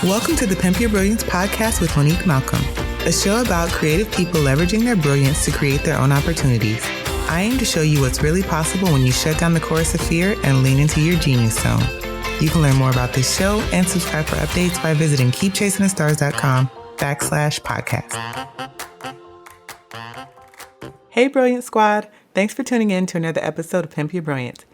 Welcome to the Pimp Your Brilliance podcast with Monique Malcolm, a show about creative people leveraging their brilliance to create their own opportunities. I aim to show you what's really possible when you shut down the chorus of fear and lean into your genius zone. You can learn more about this show and subscribe for updates by visiting keepchasingthestars.com/podcast. Hey, Brilliant Squad. Thanks for tuning in to another episode of Pimp Your Brilliance.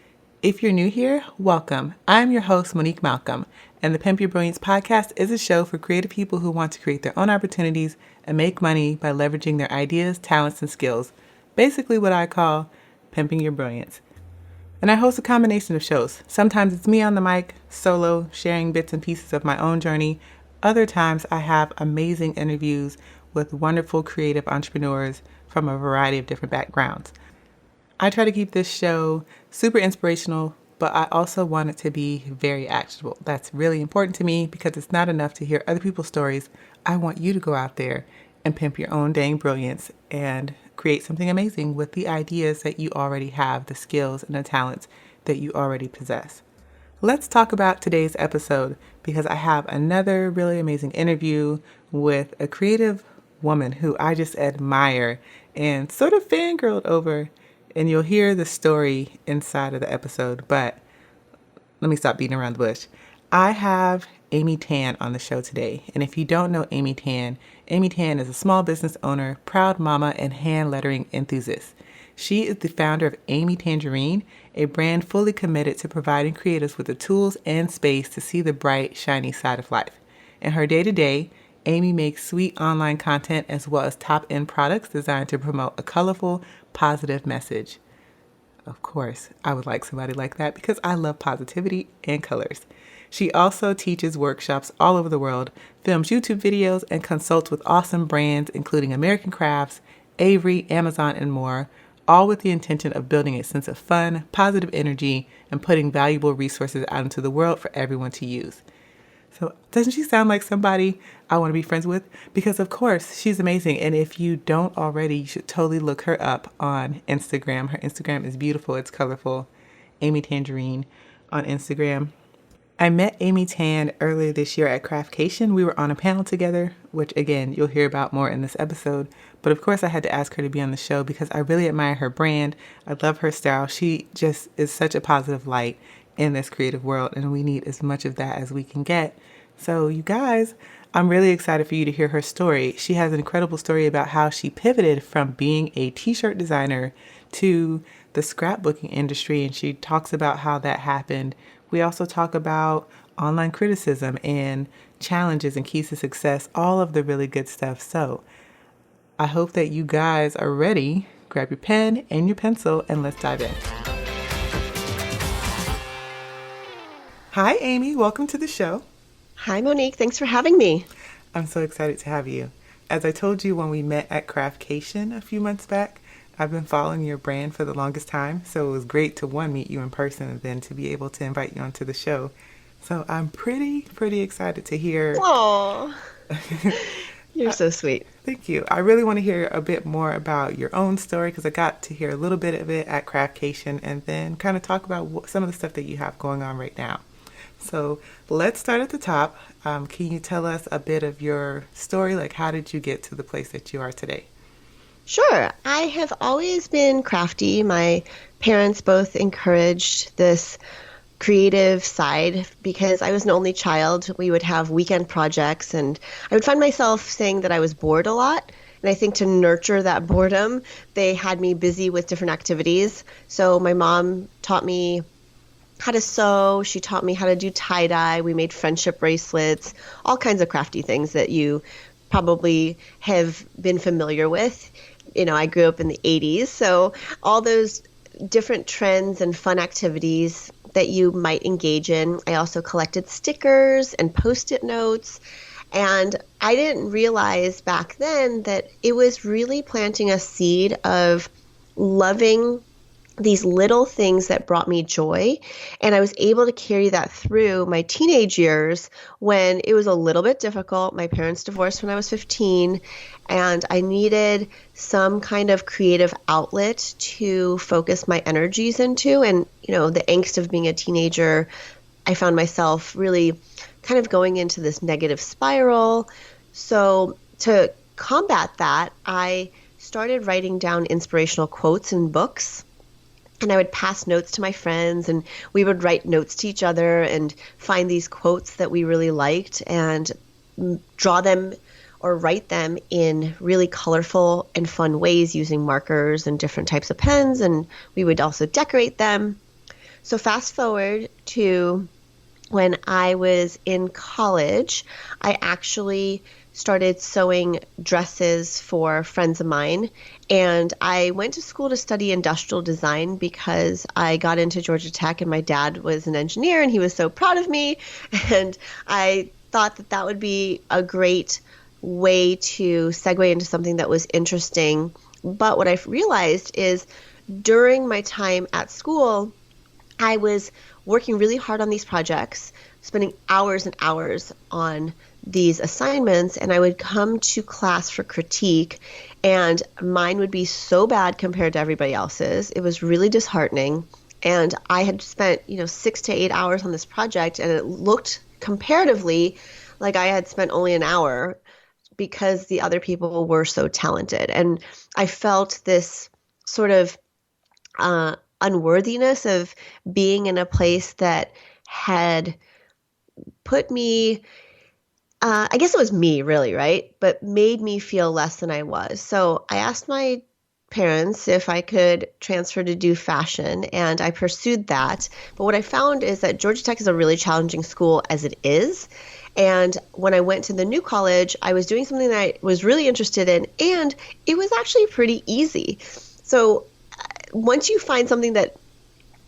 If you're new here, welcome. I'm your host, Monique Malcolm, and the Pimp Your Brilliance podcast is a show for creative people who want to create their own opportunities and make money by leveraging their ideas, talents, and skills. Basically what I call pimping your brilliance. And I host a combination of shows. Sometimes it's me on the mic, solo, sharing bits and pieces of my own journey. Other times I have amazing interviews with wonderful creative entrepreneurs from a variety of different backgrounds. I try to keep this show super inspirational, but I also want it to be very actionable. That's really important to me because it's not enough to hear other people's stories. I want you to go out there and pimp your own dang brilliance and create something amazing with the ideas that you already have, the skills and the talents that you already possess. Let's talk about today's episode because I have another really amazing interview with a creative woman who I just admire and sort of fangirled over. And you'll hear the story inside of the episode, but let me stop beating around the bush. I have Amy Tan on the show today. And if you don't know Amy Tan is a small business owner, proud mama, and hand lettering enthusiast. She is the founder of Amy Tangerine, a brand fully committed to providing creatives with the tools and space to see the bright, shiny side of life. In her day-to-day, Amy makes sweet online content as well as top-end products designed to promote a colorful, positive message. Of course, I would like somebody like that because I love positivity and colors. She also teaches workshops all over the world, films YouTube videos, and consults with awesome brands including American Crafts, Avery, Amazon, and more, all with the intention of building a sense of fun, positive energy, and putting valuable resources out into the world for everyone to use. So doesn't she sound like somebody I want to be friends with? Because of course, she's amazing. And if you don't already, you should totally look her up on Instagram. Her Instagram is beautiful. It's colorful. Amy Tangerine on Instagram. I met Amy Tan earlier this year at Craftcation. We were on a panel together, which again, you'll hear about more in this episode. But of course, I had to ask her to be on the show because I really admire her brand. I love her style. She just is such a positive light in this creative world, and we need as much of that as we can get. So you guys, I'm really excited for you to hear her story. She has an incredible story about how she pivoted from being a t-shirt designer to the scrapbooking industry, and she talks about how that happened. We also talk about online criticism and challenges and keys to success, all of the really good stuff. So I hope that you guys are ready. Grab your pen and your pencil and let's dive in. Hi, Amy. Welcome to the show. Hi, Monique. Thanks for having me. I'm so excited to have you. As I told you when we met at Craftcation a few months back, I've been following your brand for the longest time. So it was great to, one, meet you in person and then to be able to invite you onto the show. So I'm pretty excited to hear. Aww. You're so sweet. Thank you. I really want to hear a bit more about your own story because I got to hear a little bit of it at Craftcation and then kind of talk about some of the stuff that you have going on right now. So let's start at the top. Can you tell us a bit of your story? Like, how did you get to the place that you are today? Sure. I have always been crafty. My parents both encouraged this creative side because I was an only child. We would have weekend projects and I would find myself saying that I was bored a lot. And I think to nurture that boredom, they had me busy with different activities. So my mom taught me how to sew. She taught me how to do tie-dye. We made friendship bracelets, all kinds of crafty things that you probably have been familiar with. You know, I grew up in the 80s, so all those different trends and fun activities that you might engage in. I also collected stickers and Post-it notes, and I didn't realize back then that it was really planting a seed of loving these little things that brought me joy. And I was able to carry that through my teenage years when it was a little bit difficult. My parents divorced when I was 15, and I needed some kind of creative outlet to focus my energies into. And, you know, the angst of being a teenager, I found myself really kind of going into this negative spiral. So to combat that, I started writing down inspirational quotes in books. And I would pass notes to my friends, and we would write notes to each other and find these quotes that we really liked and draw them or write them in really colorful and fun ways using markers and different types of pens. And we would also decorate them. So fast forward to when I was in college, I actually started sewing dresses for friends of mine. And I went to school to study industrial design because I got into Georgia Tech and my dad was an engineer and he was so proud of me. And I thought that that would be a great way to segue into something that was interesting. But what I realized is during my time at school, I was working really hard on these projects, spending hours and hours on these assignments, and I would come to class for critique, and mine would be so bad compared to everybody else's. It was really disheartening, and I had spent, 6 to 8 hours on this project, and it looked comparatively like I had spent only an hour because the other people were so talented. And I felt this sort of unworthiness of being in a place that had put me, I guess it was me really, right? But made me feel less than I was. So I asked my parents if I could transfer to do fashion, and I pursued that. But what I found is that Georgia Tech is a really challenging school as it is. And when I went to the new college, I was doing something that I was really interested in, and it was actually pretty easy. So once you find something that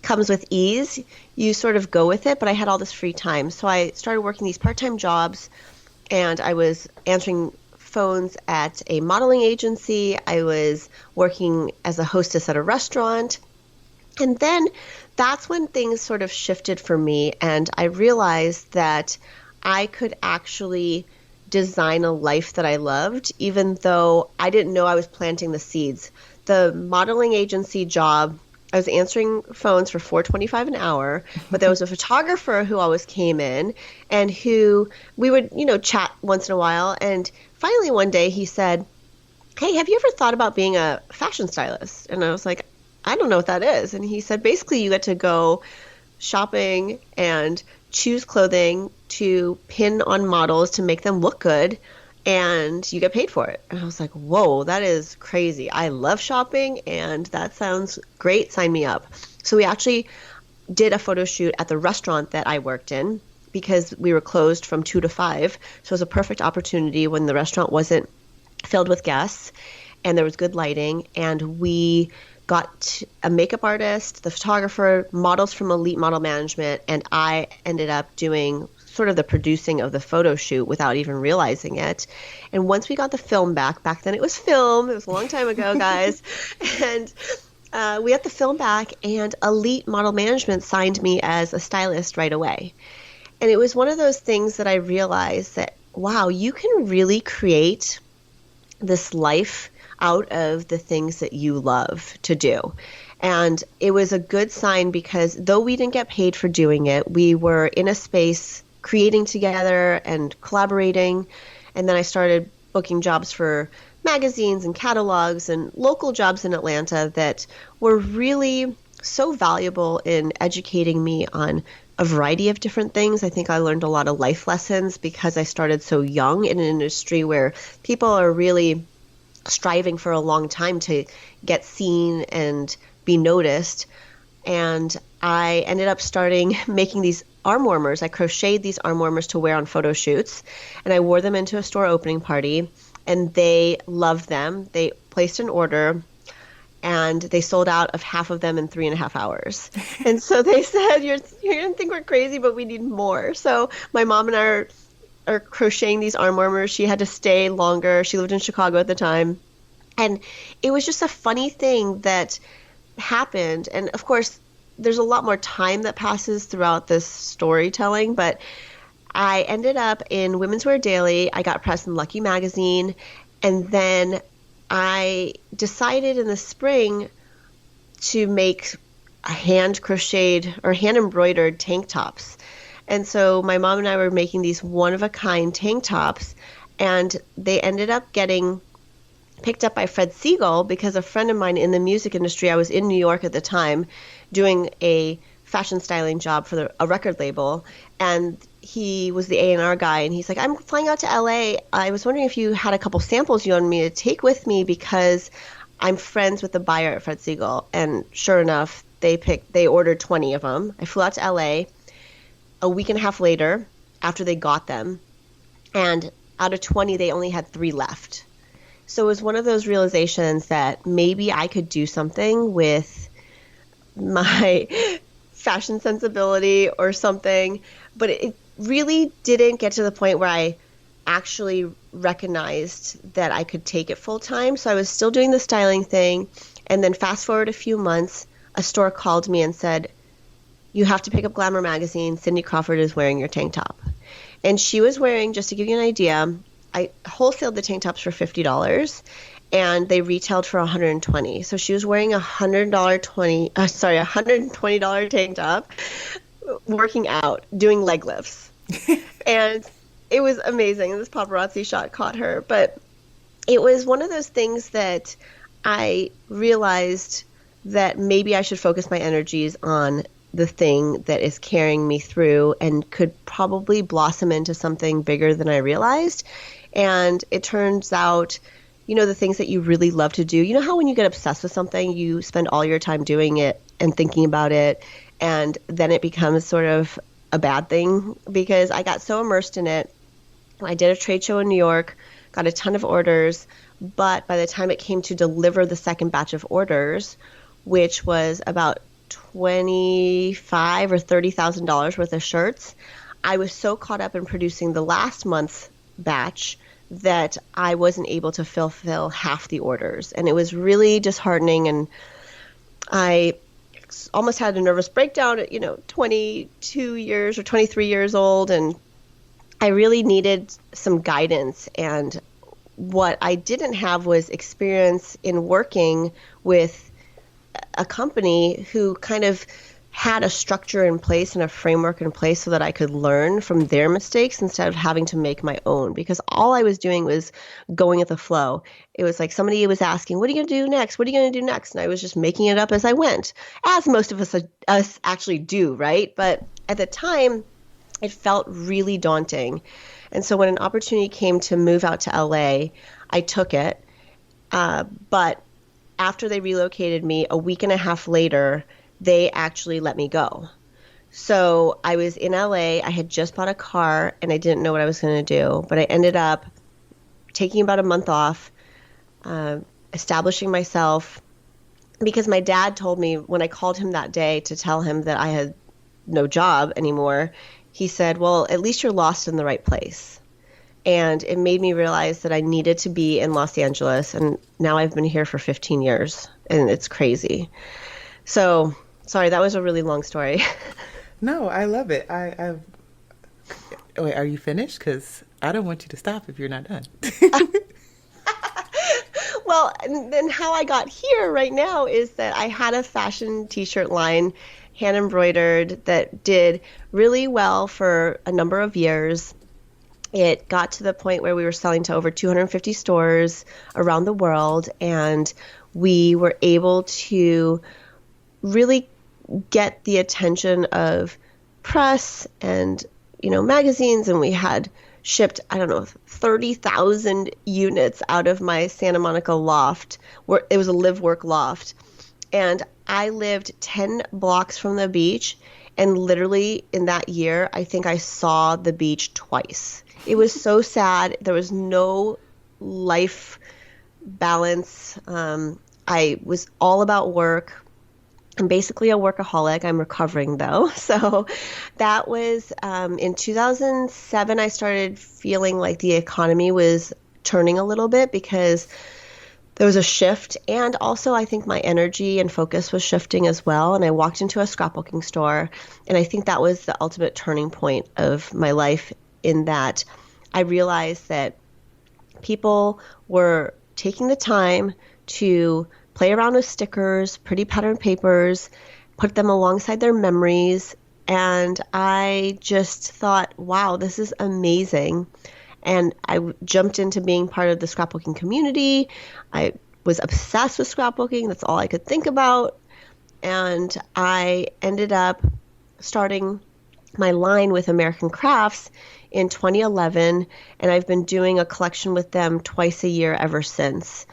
comes with ease, you sort of go with it. But I had all this free time. So I started working these part-time jobs, and I was answering phones at a modeling agency. I was working as a hostess at a restaurant. And then that's when things sort of shifted for me. And I realized that I could actually design a life that I loved, even though I didn't know I was planting the seeds. The modeling agency job, I was answering phones for $4.25 an hour, but there was a photographer who always came in and who we would, chat once in a while. And finally one day he said, "Hey, have you ever thought about being a fashion stylist?" And I was like, "I don't know what that is." And he said, basically you get to go shopping and choose clothing to pin on models to make them look good, and you get paid for it. And I was like, whoa, that is crazy. I love shopping, and that sounds great. Sign me up. So we actually did a photo shoot at the restaurant that I worked in because we were closed from 2 to 5. So it was a perfect opportunity when the restaurant wasn't filled with guests and there was good lighting. And we got a makeup artist, the photographer, models from Elite Model Management, and I ended up doing sort of the producing of the photo shoot without even realizing it. And once we got the film back then it was film, it was a long time ago, guys, and we got the film back, and Elite Model Management signed me as a stylist right away. And it was one of those things that I realized that, wow, you can really create this life out of the things that you love to do. And it was a good sign because though we didn't get paid for doing it, we were in a space creating together and collaborating. And then I started booking jobs for magazines and catalogs and local jobs in Atlanta that were really so valuable in educating me on a variety of different things. I think I learned a lot of life lessons because I started so young in an industry where people are really striving for a long time to get seen and be noticed. And I ended up starting making these arm warmers. I crocheted these arm warmers to wear on photo shoots, and I wore them into a store opening party, and they loved them. They placed an order, and they sold out of half of them in 3.5 hours. And so they said, you're going to think we're crazy, but we need more. So my mom and I are crocheting these arm warmers. She had to stay longer. She lived in Chicago at the time. And it was just a funny thing that happened. And of course, there's a lot more time that passes throughout this storytelling, but I ended up in Women's Wear Daily. I got pressed in Lucky Magazine. And then I decided in the spring to make a hand crocheted or hand embroidered tank tops. And so my mom and I were making these one-of-a-kind tank tops, and they ended up getting picked up by Fred Siegel because a friend of mine in the music industry, I was in New York at the time doing a fashion styling job for a record label, and he was the A&R guy, and he's like, I'm flying out to LA. I was wondering if you had a couple samples you wanted me to take with me because I'm friends with the buyer at Fred Siegel. And sure enough, they ordered 20 of them. I flew out to LA a week and a half later after they got them, and out of 20, they only had 3 left. So it was one of those realizations that maybe I could do something with my fashion sensibility or something, but it really didn't get to the point where I actually recognized that I could take it full time. So I was still doing the styling thing, and then fast forward a few months, a store called me and said, you have to pick up Glamour magazine. Cindy Crawford is wearing your tank top. And she was wearing, just to give you an idea, I wholesaled the tank tops for $50 and they retailed for $120. So she was wearing $120 tank top, working out, doing leg lifts. And it was amazing. This paparazzi shot caught her. But it was one of those things that I realized that maybe I should focus my energies on the thing that is carrying me through and could probably blossom into something bigger than I realized. And it turns out, the things that you really love to do, how when you get obsessed with something, you spend all your time doing it and thinking about it, and then it becomes sort of a bad thing because I got so immersed in it. I did a trade show in New York, got a ton of orders, but by the time it came to deliver the second batch of orders, which was about $25,000 or $30,000 worth of shirts, I was so caught up in producing the last month's batch that I wasn't able to fulfill half the orders. And it was really disheartening. And I almost had a nervous breakdown at, 22 years or 23 years old. And I really needed some guidance. And what I didn't have was experience in working with a company who kind of had a structure in place and a framework in place so that I could learn from their mistakes instead of having to make my own, because all I was doing was going with the flow. It was like somebody was asking, what are you going to do next? What are you going to do next? And I was just making it up as I went, as most of us actually do, right? But at the time, it felt really daunting. And so when an opportunity came to move out to LA, I took it. But after they relocated me, a week and a half later, they actually let me go. So I was in LA. I had just bought a car and I didn't know what I was going to do, but I ended up taking about a month off, establishing myself, because my dad told me when I called him that day to tell him that I had no job anymore, he said, well, at least you're lost in the right place. And it made me realize that I needed to be in Los Angeles. And now I've been here for 15 years and it's crazy. So sorry, that was a really long story. No, I love it. Wait, are you finished? Because I don't want you to stop if you're not done. Well, and then how I got here right now is that I had a fashion t-shirt line, hand embroidered, that did really well for a number of years. It got to the point where we were selling to over 250 stores around the world, and we were able to really get the attention of press and, magazines, and we had shipped, 30,000 units out of my Santa Monica loft, where it was a live-work loft. And I lived 10 blocks from the beach, and literally in that year, I think I saw the beach twice. It was so sad. There was no life balance. I was all about work. I'm basically a workaholic. I'm recovering though. So that was in 2007, I started feeling like the economy was turning a little bit because there was a shift. And also I think my energy and focus was shifting as well. And I walked into a scrapbooking store, and I think that was the ultimate turning point of my life, in that I realized that people were taking the time to play around with stickers, pretty pattern papers, put them alongside their memories, And I just thought, wow, this is amazing. And jumped into being part of the scrapbooking community. I was obsessed with scrapbooking. That's all I could think about. And I ended up starting my line with American Crafts in 2011, and I've been doing a collection with them twice a year ever since.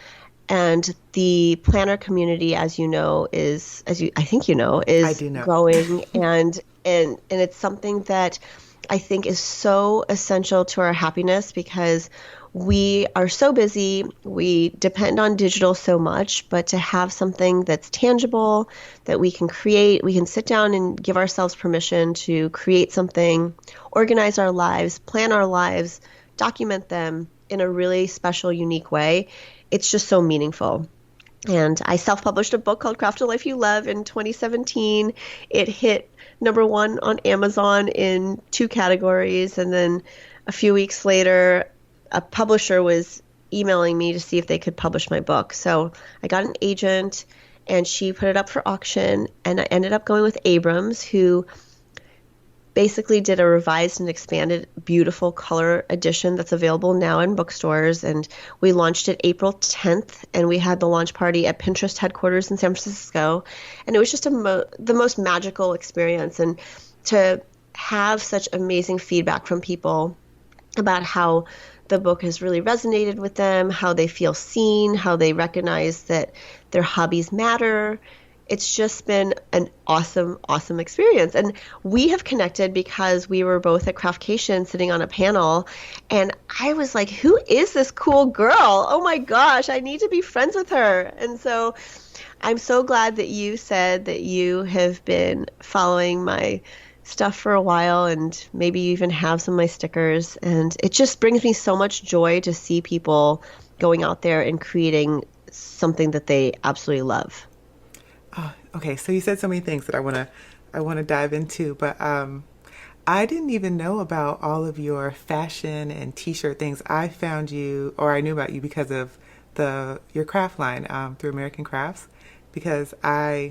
And the planner community, as you know, I think you know, I is do know. growing, and it's something that I think is so essential to our happiness because we are so busy, we depend on digital so much, but to have something that's tangible that we can create, we can sit down and give ourselves permission to create something, organize our lives, plan our lives, document them in a really special, unique way. It's just so meaningful. And I self-published a book called Craft a Life You Love in 2017. It hit #1 on Amazon in 2 categories. And then a few weeks later, a publisher was emailing me to see if they could publish my book. So I got an agent and she put it up for auction. And I ended up going with Abrams, who basically did a revised and expanded beautiful color edition that's available now in bookstores. And we launched it April 10th, and we had the launch party at Pinterest headquarters in San Francisco. And it was just the most magical experience. And to have such amazing feedback from people about how the book has really resonated with them, how they feel seen, how they recognize that their hobbies matter. It's just been an awesome, awesome experience. And we have connected because we were both at Craftcation sitting on a panel. And I was like, who is this cool girl? Oh my gosh, I need to be friends with her. And so I'm so glad that you said that you have been following my stuff for a while, and maybe you even have some of my stickers. And it just brings me so much joy to see people going out there and creating something that they absolutely love. Okay, so you said so many things that I want to dive into, but I didn't even know about all of your fashion and t-shirt things. I found you, or I knew about you because of your craft line through American Crafts. Because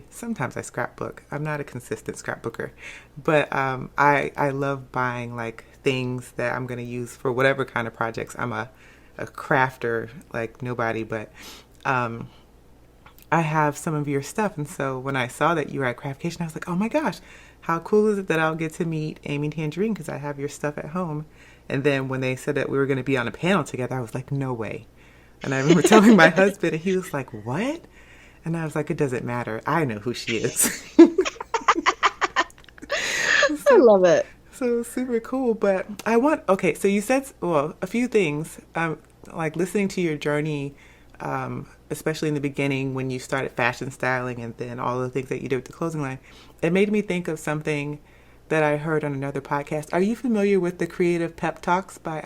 sometimes I scrapbook. I'm not a consistent scrapbooker, but I love buying like things that I'm gonna use for whatever kind of projects. I'm a crafter like nobody, but I have some of your stuff. And so when I saw that you were at Craftcation, I was like, oh my gosh, how cool is it that I'll get to meet Amy Tangerine because I have your stuff at home. And then when they said that we were going to be on a panel together, I was like, no way. And I remember telling my husband, and he was like, what? And I was like, it doesn't matter. I know who she is. I love it. So super cool. But okay, so you said, well, a few things. Like listening to your journey, especially in the beginning when you started fashion styling and then all the things that you did with the clothing line, it made me think of something that I heard on another podcast. Are you familiar with the Creative Pep Talks by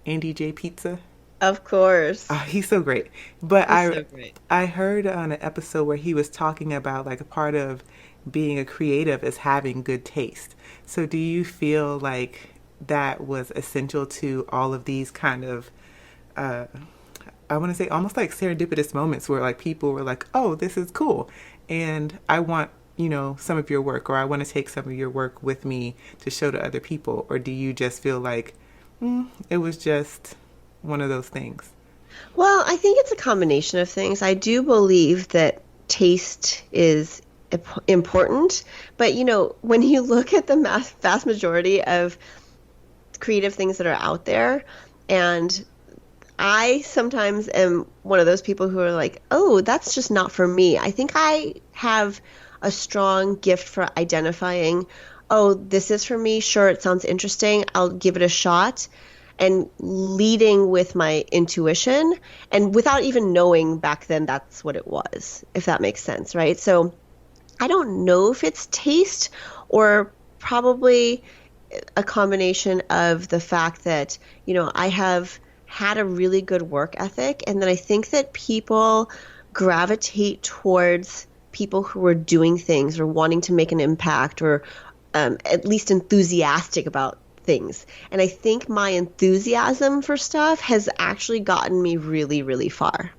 Andy J. Pizza? Of course. Oh, he's so great. But He's so great. I heard on an episode where he was talking about like a part of being a creative is having good taste. So do you feel like that was essential to all of these kind of I want to say almost like serendipitous moments where like people were like, oh, this is cool. And I want, some of your work, or I want to take some of your work with me to show to other people. Or do you just feel like it was just one of those things? Well, I think it's a combination of things. I do believe that taste is important, but when you look at the vast majority of creative things that are out there, and I sometimes am one of those people who are like, oh, that's just not for me. I think I have a strong gift for identifying, oh, this is for me. Sure, it sounds interesting. I'll give it a shot. And leading with my intuition, and without even knowing back then that's what it was, if that makes sense, right? So I don't know if it's taste or probably a combination of the fact that, I have had a really good work ethic, and then I think that people gravitate towards people who are doing things or wanting to make an impact, or at least enthusiastic about things. And I think my enthusiasm for stuff has actually gotten me really, really far.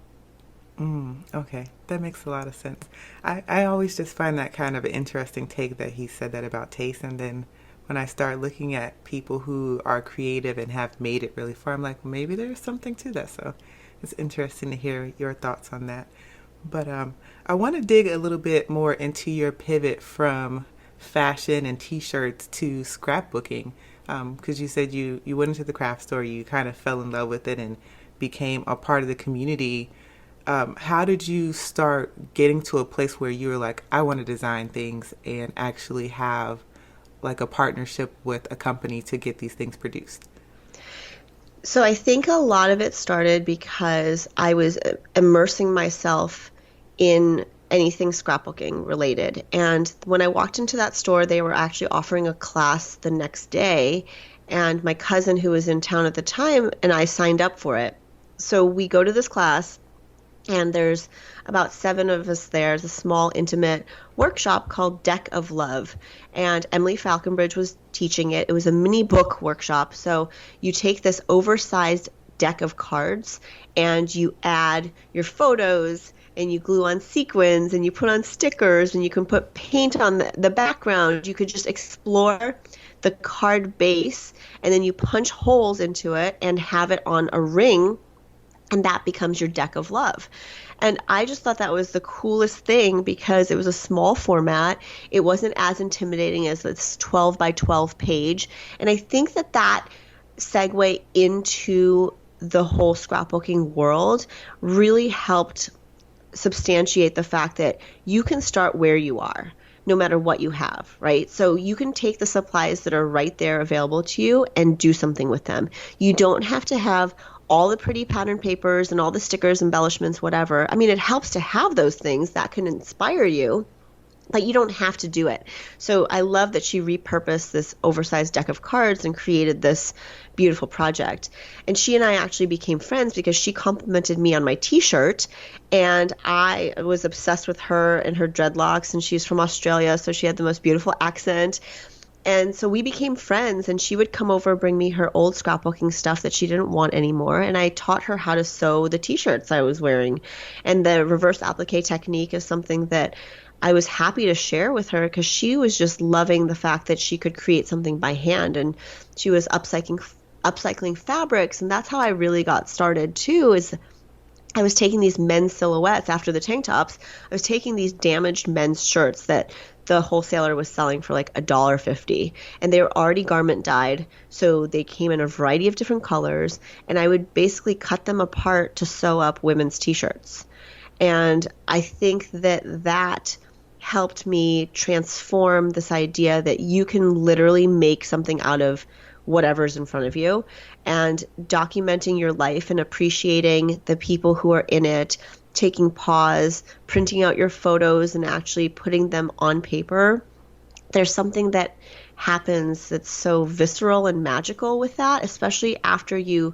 Okay, that makes a lot of sense. I always just find that kind of an interesting take that he said that about taste. And then when I start looking at people who are creative and have made it really far, I'm like, well, maybe there's something to that. So it's interesting to hear your thoughts on that. But I want to dig a little bit more into your pivot from fashion and t-shirts to scrapbooking. Because you said you went into the craft store, you kind of fell in love with it and became a part of the community. How did you start getting to a place where you were like, I want to design things and actually have like a partnership with a company to get these things produced? So I think a lot of it started because I was immersing myself in anything scrapbooking related. And when I walked into that store, they were actually offering a class the next day. And my cousin, who was in town at the time, and I signed up for it. So we go to this class, and there's about seven of us there. It's a small, intimate workshop called Deck of Love. And Emily Falconbridge was teaching it. It was a mini book workshop. So you take this oversized deck of cards and you add your photos and you glue on sequins and you put on stickers and you can put paint on the background. You could just explore the card base and then you punch holes into it and have it on a ring, and that becomes your deck of love. And I just thought that was the coolest thing because it was a small format. It wasn't as intimidating as this 12 by 12 page. And I think that that segue into the whole scrapbooking world really helped substantiate the fact that you can start where you are no matter what you have, right? So you can take the supplies that are right there available to you and do something with them. You don't have to have all the pretty pattern papers and all the stickers, embellishments, whatever. I mean, it helps to have those things that can inspire you, but you don't have to do it. So I love that she repurposed this oversized deck of cards and created this beautiful project. And she and I actually became friends because she complimented me on my t-shirt, and I was obsessed with her and her dreadlocks, and she's from Australia, so she had the most beautiful accent. And so we became friends, and she would come over, bring me her old scrapbooking stuff that she didn't want anymore. And I taught her how to sew the t-shirts I was wearing. And the reverse applique technique is something that I was happy to share with her because she was just loving the fact that she could create something by hand, and she was upcycling fabrics. And that's how I really got started too, is I was taking these men's silhouettes after the tank tops. I was taking these damaged men's shirts that the wholesaler was selling for like $1.50, and they were already garment dyed, so they came in a variety of different colors, and I would basically cut them apart to sew up women's t-shirts. And I think that that helped me transform this idea that you can literally make something out of whatever's in front of you, and documenting your life and appreciating the people who are in it, taking pause, printing out your photos and actually putting them on paper. There's something that happens that's so visceral and magical with that, especially after you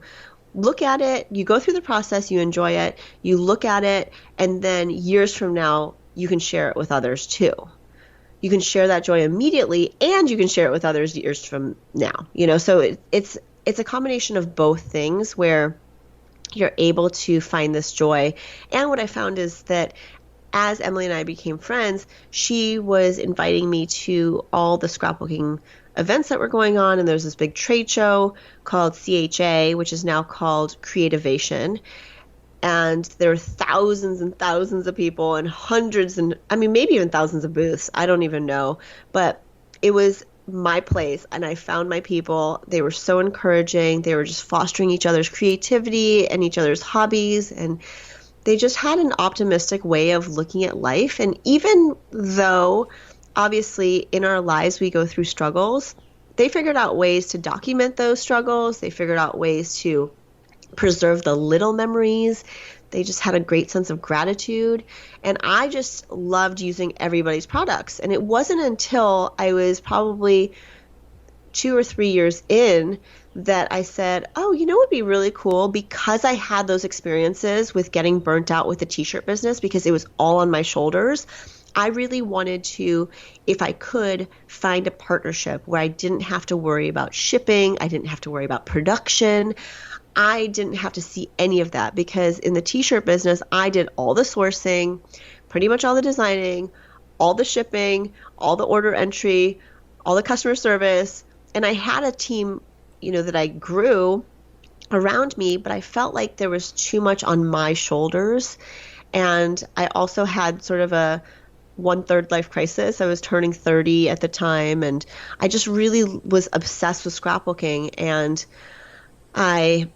look at it, you go through the process, you enjoy it, you look at it, and then years from now, you can share it with others too. You can share that joy immediately, and you can share it with others years from now. So it's a combination of both things where you're able to find this joy. And what I found is that as Emily and I became friends, she was inviting me to all the scrapbooking events that were going on. And there's this big trade show called CHA, which is now called Creativation. And there were thousands and thousands of people and hundreds and, I mean, maybe even thousands of booths. I don't even know. But it was my place, and I found my people. They were so encouraging. They were just fostering each other's creativity and each other's hobbies, and they just had an optimistic way of looking at life. And even though obviously in our lives we go through struggles, they figured out ways to document those struggles. They figured out ways to preserve the little memories. They just had a great sense of gratitude. And I just loved using everybody's products. And it wasn't until I was probably 2 or 3 years in that I said, oh, you know what would be really cool? Because I had those experiences with getting burnt out with the t-shirt business, because it was all on my shoulders, I really wanted to, if I could, find a partnership where I didn't have to worry about shipping. I didn't have to worry about production. I didn't have to see any of that because in the t-shirt business, I did all the sourcing, pretty much all the designing, all the shipping, all the order entry, all the customer service. And I had a team, that I grew around me, but I felt like there was too much on my shoulders. And I also had sort of a one-third life crisis. I was turning 30 at the time, and I just really was obsessed with scrapbooking. And I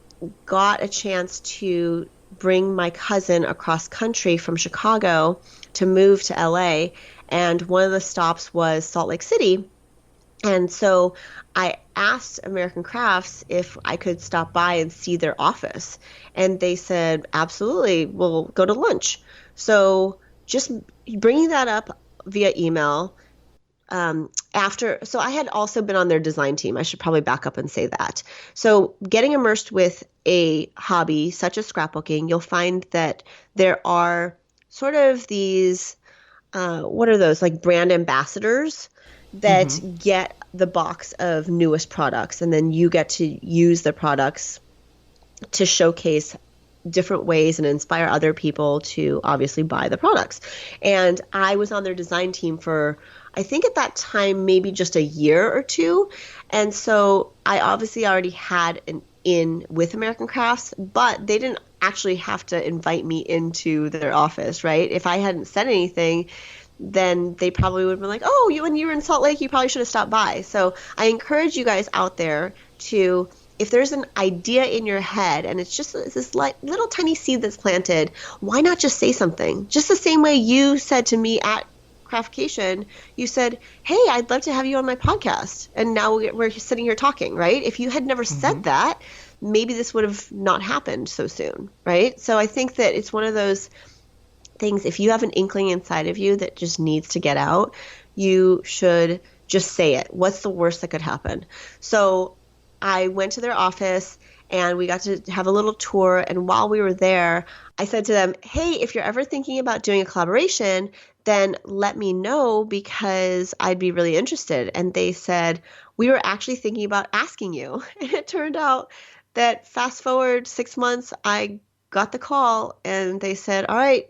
got a chance to bring my cousin across country from Chicago to move to LA. And one of the stops was Salt Lake City. And so I asked American Crafts if I could stop by and see their office. And they said, absolutely, we'll go to lunch. So just bringing that up via email, so I had also been on their design team. I should probably back up and say that. So getting immersed with a hobby such as scrapbooking, you'll find that there are sort of these, what are those, like brand ambassadors that Mm-hmm. get the box of newest products, and then you get to use the products to showcase different ways and inspire other people to obviously buy the products. And I was on their design team for, I think at that time, maybe just a year or two. And so I obviously already had an in with American Crafts, but they didn't actually have to invite me into their office, right? If I hadn't said anything, then they probably would have been like, oh, when you were in Salt Lake, you probably should have stopped by. So I encourage you guys out there to, if there's an idea in your head and it's just this little tiny seed that's planted, why not just say something? Just the same way you said to me at Craftcation, you said, hey, I'd love to have you on my podcast. And now we're sitting here talking, right? If you had never Mm-hmm. said that, maybe this would have not happened so soon, right? So I think that it's one of those things, if you have an inkling inside of you that just needs to get out, you should just say it. What's the worst that could happen? So I went to their office and we got to have a little tour. And while we were there, I said to them, hey, if you're ever thinking about doing a collaboration, then let me know because I'd be really interested. And they said, we were actually thinking about asking you. And it turned out that fast forward 6 months, I got the call and they said, all right,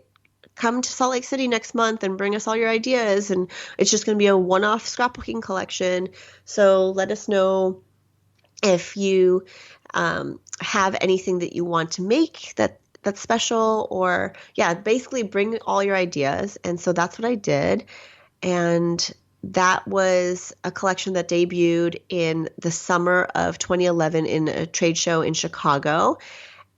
come to Salt Lake City next month and bring us all your ideas. And it's just going to be a one-off scrapbooking collection. So let us know if you have anything that you want to make that's special, or yeah, basically bring all your ideas. And so that's what I did. And that was a collection that debuted in the summer of 2011 in a trade show in Chicago.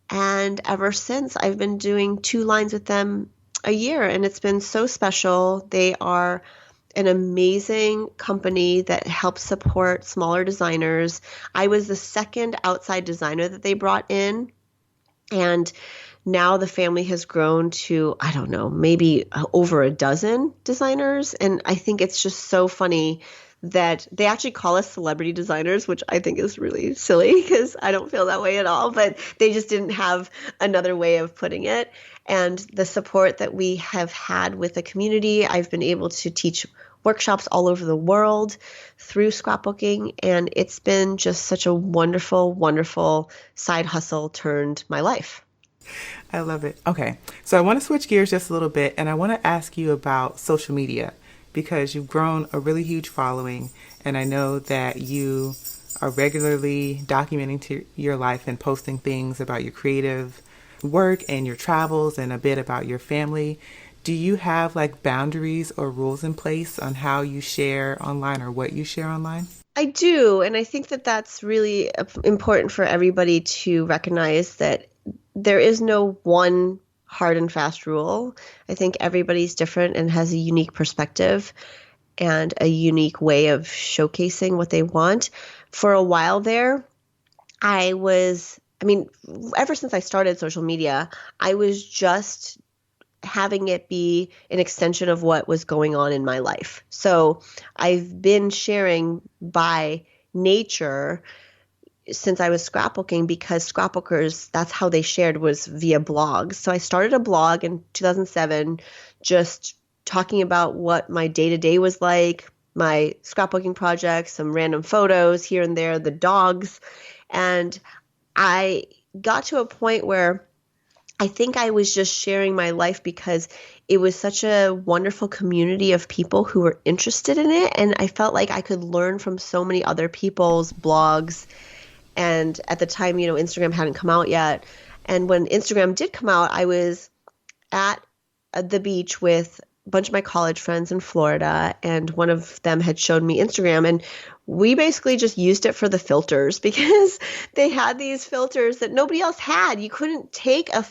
And ever since, I've been doing 2 lines with them a year, and it's been so special. They are an amazing company that helps support smaller designers. I was the second outside designer that they brought in, and now the family has grown to, I don't know, maybe over a dozen designers. And I think it's just so funny that they actually call us celebrity designers, which I think is really silly because I don't feel that way at all, but they just didn't have another way of putting it. And the support that we have had with the community, I've been able to teach workshops all over the world through scrapbooking, and it's been just such a wonderful, wonderful side hustle turned my life. I love it. Okay, so I want to switch gears just a little bit and I want to ask you about social media because you've grown a really huge following, and I know that you are regularly documenting your life and posting things about your creative work and your travels and a bit about your family. Do you have like boundaries or rules in place on how you share online or what you share online? I do, and I think that that's really important for everybody to recognize that there is no one hard and fast rule. I think everybody's different and has a unique perspective and a unique way of showcasing what they want. For a while there, I mean, ever since I started social media, I was just having it be an extension of what was going on in my life. So I've been sharing by nature since I was scrapbooking because scrapbookers, that's how they shared was via blogs. So I started a blog in 2007 just talking about what my day-to-day was like, my scrapbooking projects, some random photos here and there, the dogs. And I got to a point where I think I was just sharing my life because it was such a wonderful community of people who were interested in it. And I felt like I could learn from so many other people's blogs. And at the time, Instagram hadn't come out yet. And when Instagram did come out, I was at the beach with a bunch of my college friends in Florida, and one of them had showed me Instagram, and we basically just used it for the filters because they had these filters that nobody else had. You couldn't take a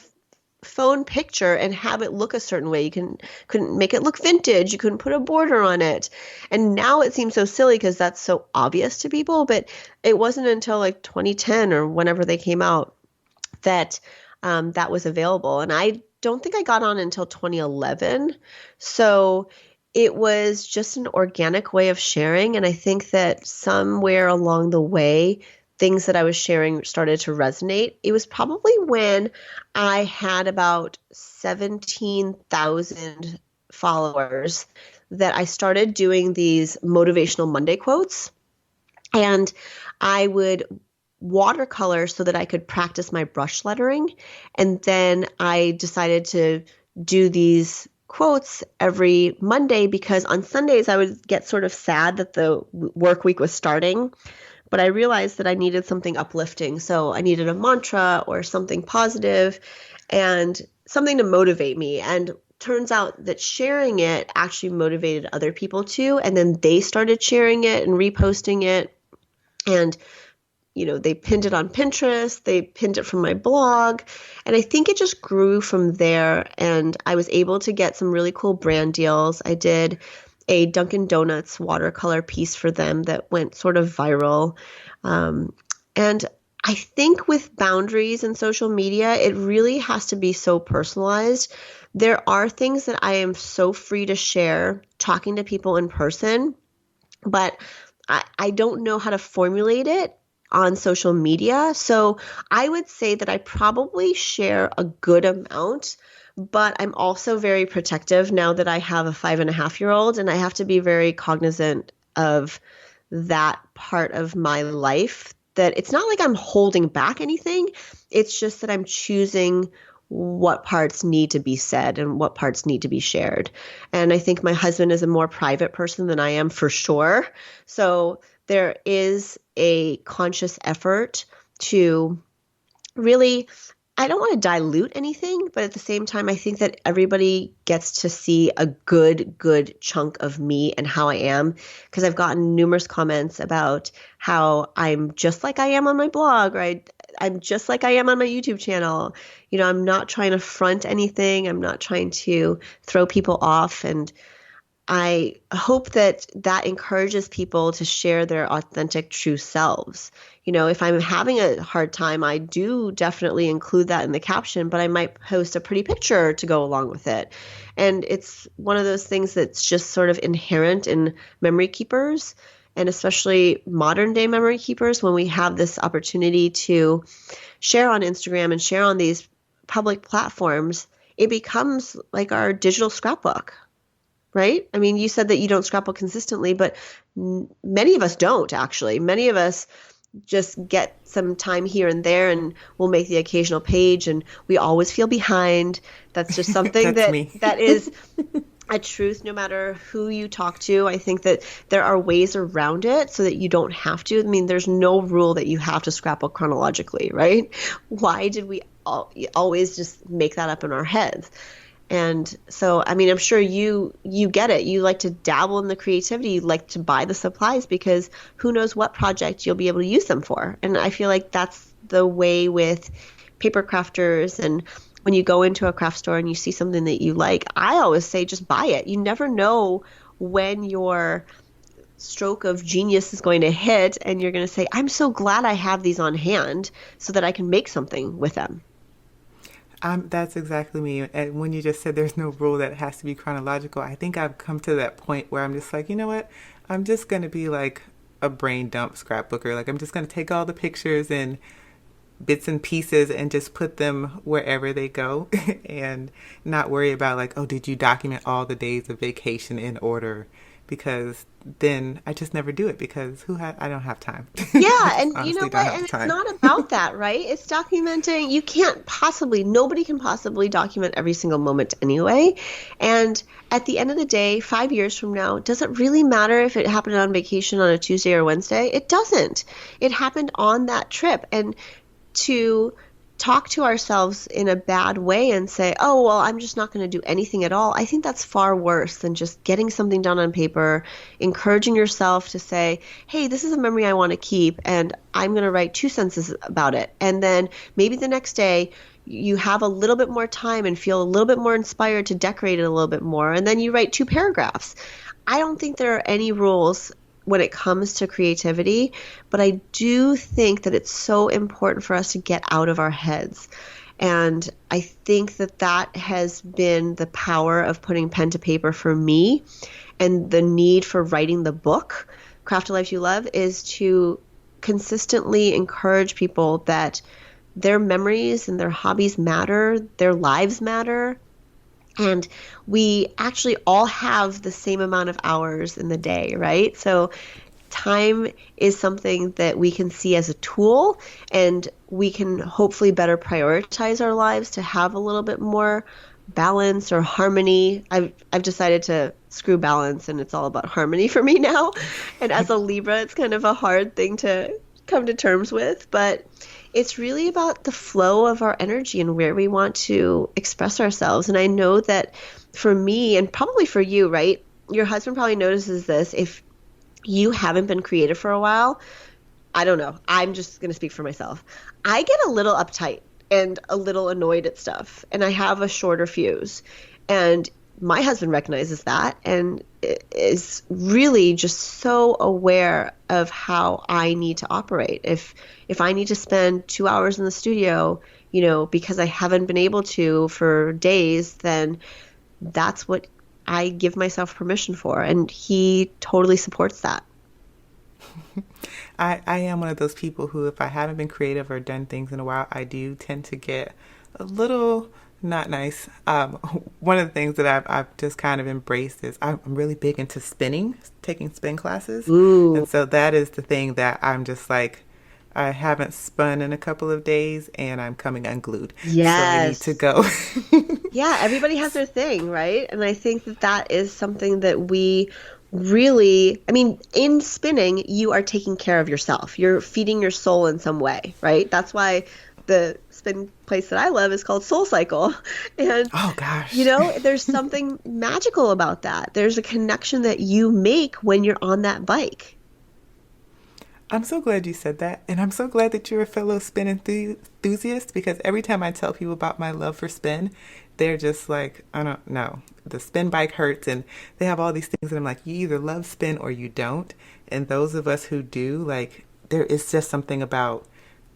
phone picture and have it look a certain way. Couldn't make it look vintage. You couldn't put a border on it. And now it seems so silly because that's so obvious to people, but it wasn't until like 2010 or whenever they came out that that was available. And I don't think I got on until 2011. So it was just an organic way of sharing. And I think that somewhere along the way, things that I was sharing started to resonate. It was probably when I had about 17,000 followers that I started doing these motivational Monday quotes. And I would watercolor so that I could practice my brush lettering. And then I decided to do these quotes every Monday because on Sundays I would get sort of sad that the work week was starting. But I realized that I needed something uplifting. So I needed a mantra or something positive and something to motivate me. And turns out that sharing it actually motivated other people too. And then they started sharing it and reposting it. And they pinned it on Pinterest, they pinned it from my blog, and I think it just grew from there, and I was able to get some really cool brand deals. I did a Dunkin' Donuts watercolor piece for them that went sort of viral. And I think with boundaries in social media, it really has to be so personalized. There are things that I am so free to share talking to people in person, but I don't know how to formulate it on social media. So I would say that I probably share a good amount, but I'm also very protective now that I have a 5.5-year-old, and I have to be very cognizant of that part of my life, that it's not like I'm holding back anything. It's just that I'm choosing what parts need to be said and what parts need to be shared. And I think my husband is a more private person than I am for sure. So there is a conscious effort to really, I don't want to dilute anything, but at the same time, I think that everybody gets to see a good chunk of me and how I am, because I've gotten numerous comments about how I'm just like I am on my blog, or I'm just like I am on my YouTube channel. I'm not trying to front anything. I'm not trying to throw people off. And I hope that encourages people to share their authentic, true selves. If I'm having a hard time, I do definitely include that in the caption, but I might post a pretty picture to go along with it. And it's one of those things that's just sort of inherent in memory keepers, and especially modern day memory keepers, when we have this opportunity to share on Instagram and share on these public platforms, it becomes like our digital scrapbook. Right? I mean, you said that you don't scrapbook consistently, but many of us don't, actually. Many of us just get some time here and there, and we'll make the occasional page, and we always feel behind. That's just something That's me. that is a truth no matter who you talk to. I think that there are ways around it so that you don't have to. I mean, there's no rule that you have to scrapbook chronologically, right? Why did we always just make that up in our heads? And so, I mean, I'm sure you get it. You like to dabble in the creativity. You like to buy the supplies because who knows what project you'll be able to use them for. And I feel like that's the way with paper crafters. And when you go into a craft store and you see something that you like, I always say just buy it. You never know when your stroke of genius is going to hit and you're going to say, I'm so glad I have these on hand so that I can make something with them. That's exactly me. And when you just said there's no rule that it has to be chronological, I think I've come to that point where I'm just like, you know what? I'm just going to be like a brain dump scrapbooker. Like, I'm just going to take all the pictures and bits and pieces and just put them wherever they go and not worry about like, oh, did you document all the days of vacation in order? because then I just never do it because I don't have time. I Yeah, just and you know honestly don't what? have And the it's time. not about that, right? It's documenting. You can't possibly, nobody can possibly document every single moment anyway. And at the end of the day, 5 years from now, does it really matter if it happened on vacation on a Tuesday or Wednesday? It doesn't. It happened on that trip. And to talk to ourselves in a bad way and say, oh, well, I'm just not going to do anything at all, I think that's far worse than just getting something done on paper, encouraging yourself to say, hey, this is a memory I want to keep, and I'm going to write 2 sentences about it. And then maybe the next day, you have a little bit more time and feel a little bit more inspired to decorate it a little bit more. And then you write 2 paragraphs. I don't think there are any rules when it comes to creativity, but I do think that it's so important for us to get out of our heads. And I think that that has been the power of putting pen to paper for me, and the need for writing the book, Craft a Life You Love, is to consistently encourage people that their memories and their hobbies matter, their lives matter, and we actually all have the same amount of hours in the day, right? So time is something that we can see as a tool, and we can hopefully better prioritize our lives to have a little bit more balance or harmony. I've decided to screw balance, and it's all about harmony for me now. And as a Libra, it's kind of a hard thing to come to terms with, but it's really about the flow of our energy and where we want to express ourselves. And I know that for me, and probably for you, right? Your husband probably notices this. If you haven't been creative for a while, I don't know. I'm just going to speak for myself. I get a little uptight and a little annoyed at stuff, and I have a shorter fuse. And my husband recognizes that and is really just so aware of how I need to operate. If I need to spend 2 hours in the studio, because I haven't been able to for days, then that's what I give myself permission for. And he totally supports that. I am one of those people who, if I haven't been creative or done things in a while, I do tend to get a little not nice. One of the things that I've just kind of embraced is I'm really big into spinning, taking spin classes. Ooh. And so that is the thing that I'm just like, I haven't spun in a couple of days and I'm coming unglued. So I need to Yes. go. Yeah, everybody has their thing, right? And I think that that is something that we really, I mean, in spinning, you are taking care of yourself. You're feeding your soul in some way, right? That's why the spin place that I love is called Soul Cycle. And, Oh gosh. there's something magical about that. There's a connection that you make when you're on that bike. I'm so glad you said that. And I'm so glad that you're a fellow spin enthusiast, because every time I tell people about my love for spin, they're just like, I don't know. The spin bike hurts, and they have all these things. And I'm like, you either love spin or you don't. And those of us who do, like, there is just something about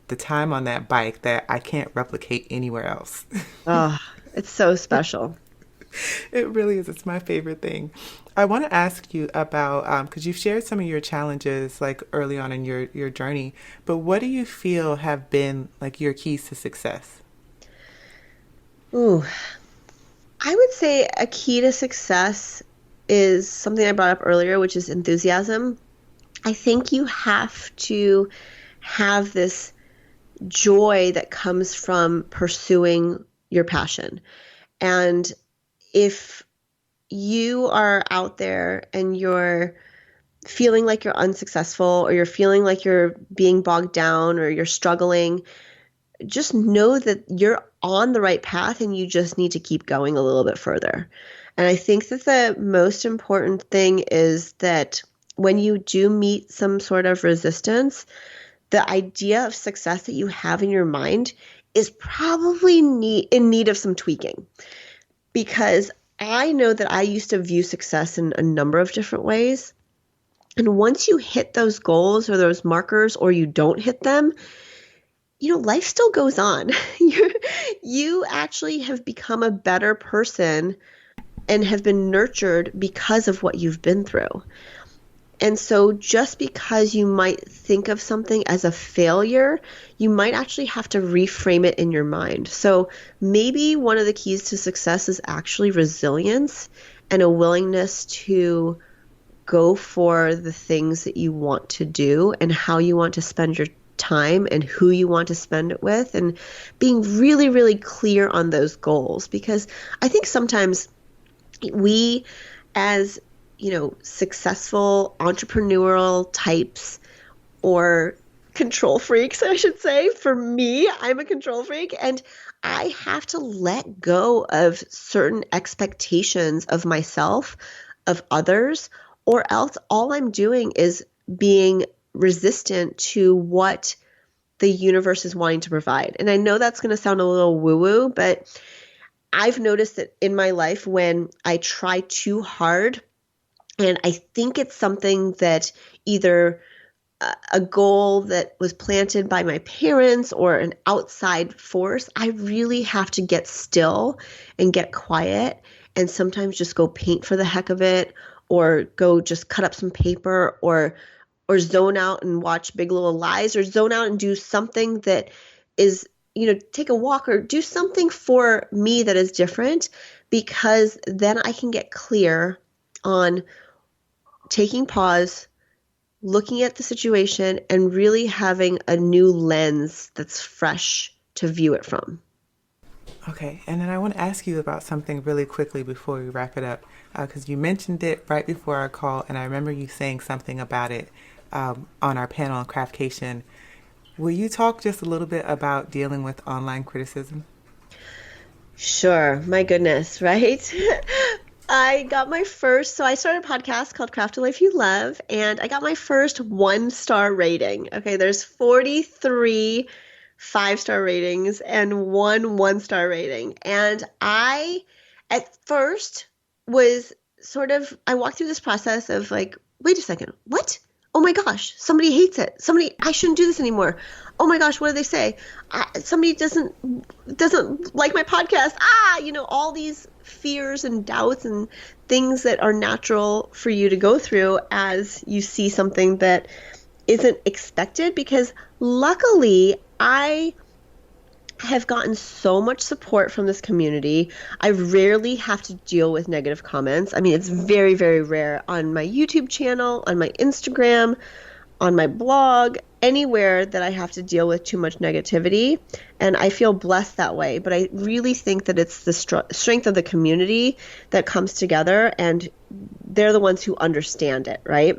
the time on that bike that I can't replicate anywhere else. Oh, it's so special. It really is. It's my favorite thing. I want to ask you about, because you've shared some of your challenges like early on in your journey, but what do you feel have been like your keys to success? Ooh, I would say a key to success is something I brought up earlier, which is enthusiasm. I think you have to have this joy that comes from pursuing your passion. And if you are out there and you're feeling like you're unsuccessful, or you're feeling like you're being bogged down, or you're struggling, just know that you're on the right path and you just need to keep going a little bit further. And I think that the most important thing is that when you do meet some sort of resistance, the idea of success that you have in your mind is probably in need of some tweaking. Because I know that I used to view success in a number of different ways. And once you hit those goals or those markers, or you don't hit them, life still goes on. You actually have become a better person and have been nurtured because of what you've been through. And so just because you might think of something as a failure, you might actually have to reframe it in your mind. So maybe one of the keys to success is actually resilience and a willingness to go for the things that you want to do and how you want to spend your time and who you want to spend it with, and being really, really clear on those goals. Because I think sometimes we, as successful entrepreneurial types, or control freaks, I should say. For me, I'm a control freak, and I have to let go of certain expectations of myself, of others, or else all I'm doing is being resistant to what the universe is wanting to provide. And I know that's going to sound a little woo-woo, but I've noticed that in my life when I try too hard, and I think it's something that either a goal that was planted by my parents or an outside force, I really have to get still and get quiet, and sometimes just go paint for the heck of it, or go just cut up some paper, or zone out and watch Big Little Lies, or zone out and do something that is, take a walk or do something for me that is different, because then I can get clear on taking pause, looking at the situation, and really having a new lens that's fresh to view it from. Okay, and then I want to ask you about something really quickly before we wrap it up, because you mentioned it right before our call, and I remember you saying something about it on our panel on Craftcation. Will you talk just a little bit about dealing with online criticism? Sure. My goodness, right? I got my first, so I started a podcast called Craft a Life You Love, and I got my first 1-star rating. Okay, there's 43 5-star ratings and 1-star rating. And I, at first, was I walked through this process of like, wait a second, what? Oh my gosh, somebody hates it. I shouldn't do this anymore. Oh my gosh, what do they say? Somebody doesn't like my podcast. All these fears and doubts and things that are natural for you to go through as you see something that isn't expected. Because luckily, I have gotten so much support from this community. I rarely have to deal with negative comments. I mean, it's very, very rare on my YouTube channel, on my Instagram, on my blog, anywhere that I have to deal with too much negativity. And I feel blessed that way. But I really think that it's the strength of the community that comes together, and they're the ones who understand it, right?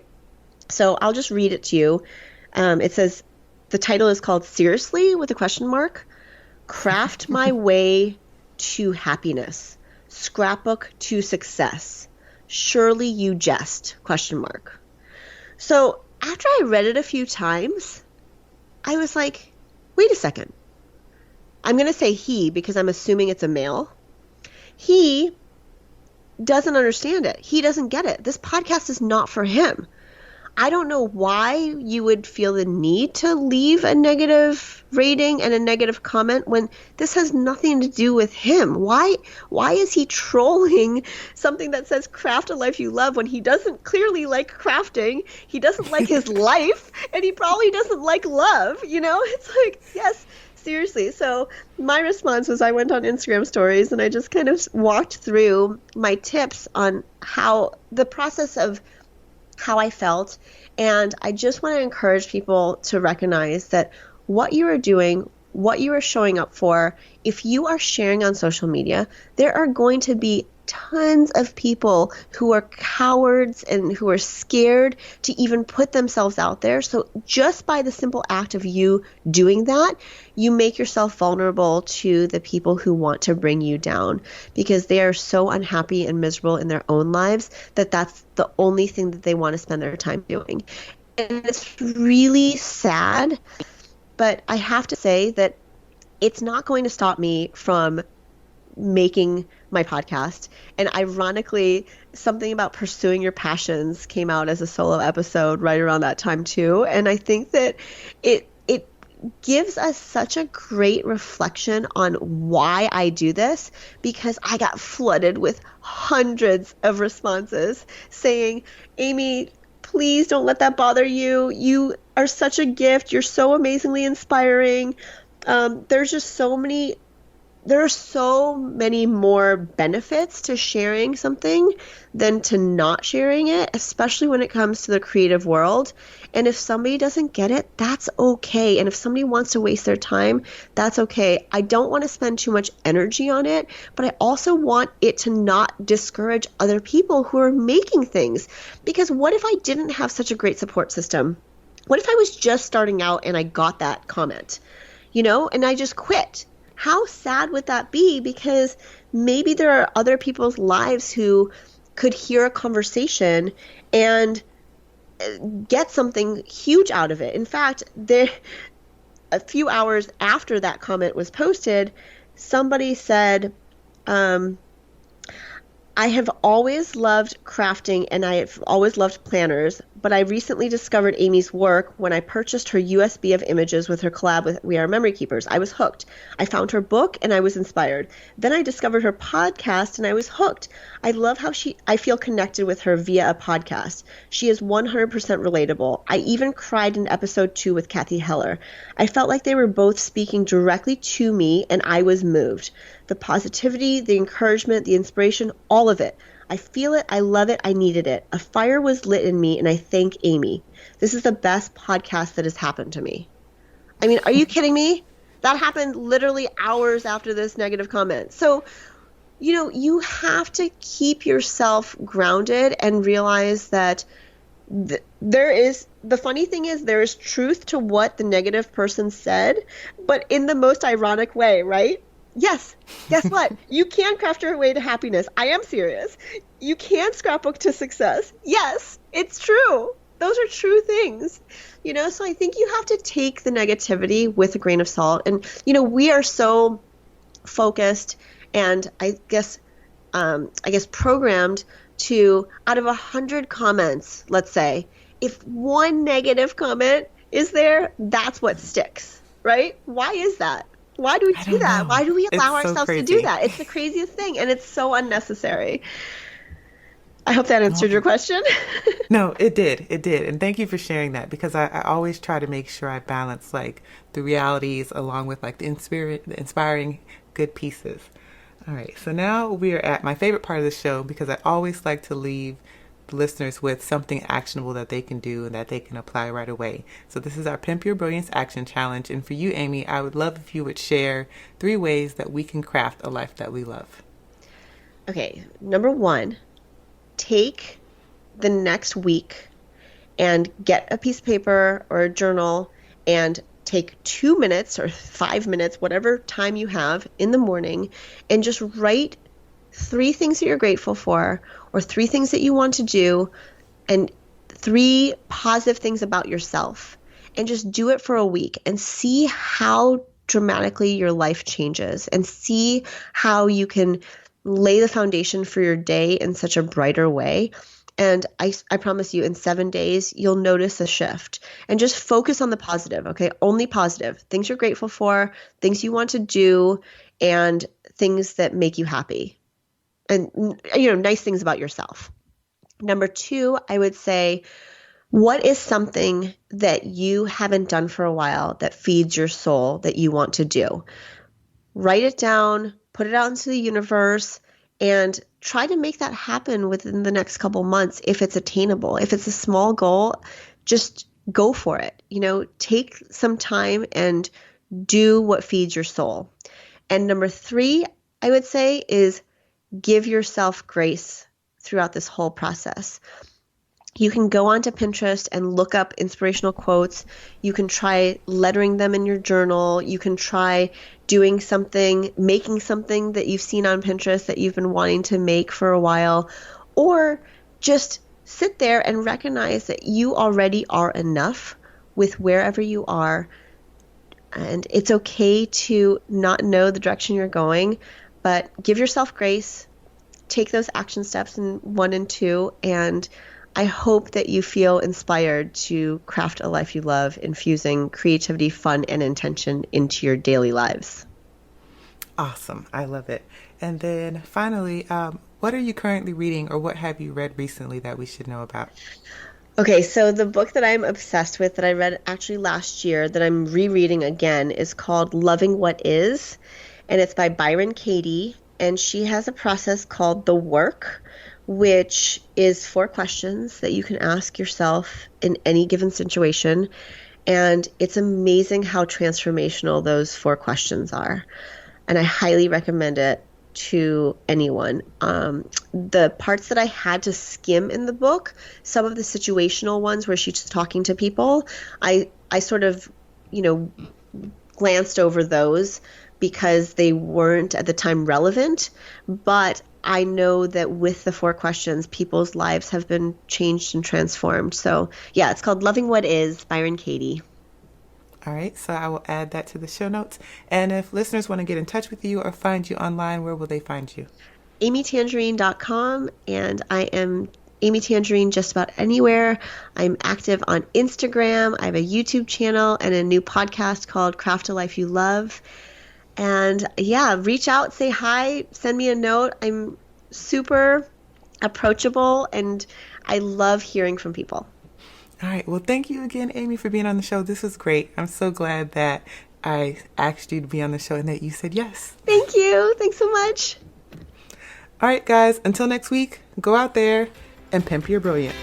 So I'll just read it to you. It says, the title is called Seriously, with a question mark. Craft my way to happiness. Scrapbook to success. Surely you jest, question mark. So after I read it a few times, I was like, wait a second. I'm going to say he because I'm assuming it's a male. He doesn't understand it. He doesn't get it. This podcast is not for him. I don't know why you would feel the need to leave a negative rating and a negative comment when this has nothing to do with him. Why is he trolling something that says craft a life you love when he doesn't clearly like crafting, he doesn't like his life, and he probably doesn't like love, It's like, yes, seriously. So my response was I went on Instagram stories and I just kind of walked through my tips on how the process of how I felt. And I just want to encourage people to recognize that what you are doing, what you are showing up for, if you are sharing on social media, there are going to be tons of people who are cowards and who are scared to even put themselves out there. So just by the simple act of you doing that, you make yourself vulnerable to the people who want to bring you down, because they are so unhappy and miserable in their own lives that that's the only thing that they want to spend their time doing. And it's really sad, but I have to say that it's not going to stop me from making my podcast. And ironically, something about pursuing your passions came out as a solo episode right around that time too. And I think that it gives us such a great reflection on why I do this, because I got flooded with hundreds of responses saying, Amy, please don't let that bother you. You are such a gift. You're so amazingly inspiring. There's just so many there are so many more benefits to sharing something than to not sharing it, especially when it comes to the creative world. And if somebody doesn't get it, that's okay. And if somebody wants to waste their time, that's okay. I don't want to spend too much energy on it, but I also want it to not discourage other people who are making things. Because what if I didn't have such a great support system? What if I was just starting out and I got that comment, and I just quit? How sad would that be? Because maybe there are other people's lives who could hear a conversation and get something huge out of it. In fact, a few hours after that comment was posted, somebody said, um, I have always loved crafting and I have always loved planners, but I recently discovered Amy's work when I purchased her USB of images with her collab with We Are Memory Keepers. I was hooked. I found her book and I was inspired. Then I discovered her podcast and I was hooked. I love how I feel connected with her via a podcast. She is 100% relatable. I even cried in episode 2 with Kathy Heller. I felt like they were both speaking directly to me and I was moved. The positivity, the encouragement, the inspiration, all of it. I feel it. I love it. I needed it. A fire was lit in me, and I thank Amy. This is the best podcast that has happened to me. I mean, are you kidding me? That happened literally hours after this negative comment. So, you have to keep yourself grounded and realize that the funny thing is there is truth to what the negative person said, but in the most ironic way, right? Yes. Guess what? You can craft your way to happiness. I am serious. You can scrapbook to success. Yes, it's true. Those are true things. So I think you have to take the negativity with a grain of salt. And, we are so focused and I guess programmed to, out of 100 comments, let's say, if one negative comment is there, that's what sticks, right? Why is that? Why do we do that? Why do we allow ourselves to do that? It's the craziest thing, and it's so unnecessary. I hope that answered your question. No, it did. It did. And thank you for sharing that, because I always try to make sure I balance like the realities along with like the inspiring good pieces. All right. So now we are at my favorite part of the show, because I always like to leave the listeners with something actionable that they can do and that they can apply right away. So this is our Pimp Your Brilliance Action Challenge. And for you, Amy, I would love if you would share 3 ways that we can craft a life that we love. Okay. Number 1, take the next week and get a piece of paper or a journal and take 2 minutes or 5 minutes, whatever time you have in the morning, and just write 3 things that you're grateful for, or 3 things that you want to do, and 3 positive things about yourself. And just do it for a week and see how dramatically your life changes, and see how you can lay the foundation for your day in such a brighter way. And I promise you, in 7 days, you'll notice a shift. And just focus on the positive, okay? Only positive. Things you're grateful for, things you want to do, and things that make you happy. And, nice things about yourself. Number 2, I would say, what is something that you haven't done for a while that feeds your soul that you want to do? Write it down, put it out into the universe, and try to make that happen within the next couple months if it's attainable. If it's a small goal, just go for it. Take some time and do what feeds your soul. And number 3, I would say, is give yourself grace throughout this whole process. You can go onto Pinterest and look up inspirational quotes. You can try lettering them in your journal. You can try doing something, making something that you've seen on Pinterest that you've been wanting to make for a while, or just sit there and recognize that you already are enough with wherever you are. And it's okay to not know the direction you're going, but give yourself grace, take those action steps in 1 and 2, and I hope that you feel inspired to craft a life you love, infusing creativity, fun, and intention into your daily lives. Awesome. I love it. And then finally, what are you currently reading, or what have you read recently that we should know about? Okay, so the book that I'm obsessed with, that I read actually last year, that I'm rereading again, is called Loving What Is. and it's by Byron Katie. And she has a process called the work, which is 4 questions that you can ask yourself in any given situation. And it's amazing how transformational those 4 questions are. And I highly recommend it to anyone. The parts that I had to skim in the book, some of the situational ones where she's talking to people, I sort of, you know, glanced over those because they weren't at the time relevant. But I know that with the 4 questions, people's lives have been changed and transformed. So yeah, it's called Loving What Is, Byron Katie. All right, so I will add that to the show notes. And if listeners want to get in touch with you or find you online, where will they find you? amytangerine.com, and I am Amy Tangerine just about anywhere. I'm active on Instagram. I have a YouTube channel and a new podcast called Craft a Life You Love. And yeah, reach out, say hi, send me a note. I'm super approachable and I love hearing from people. All right, well, thank you again, Amy, for being on the show. This was great. I'm so glad that I asked you to be on the show and that you said yes. Thank you. Thanks so much. All right, guys, until next week, go out there and pimp your brilliance.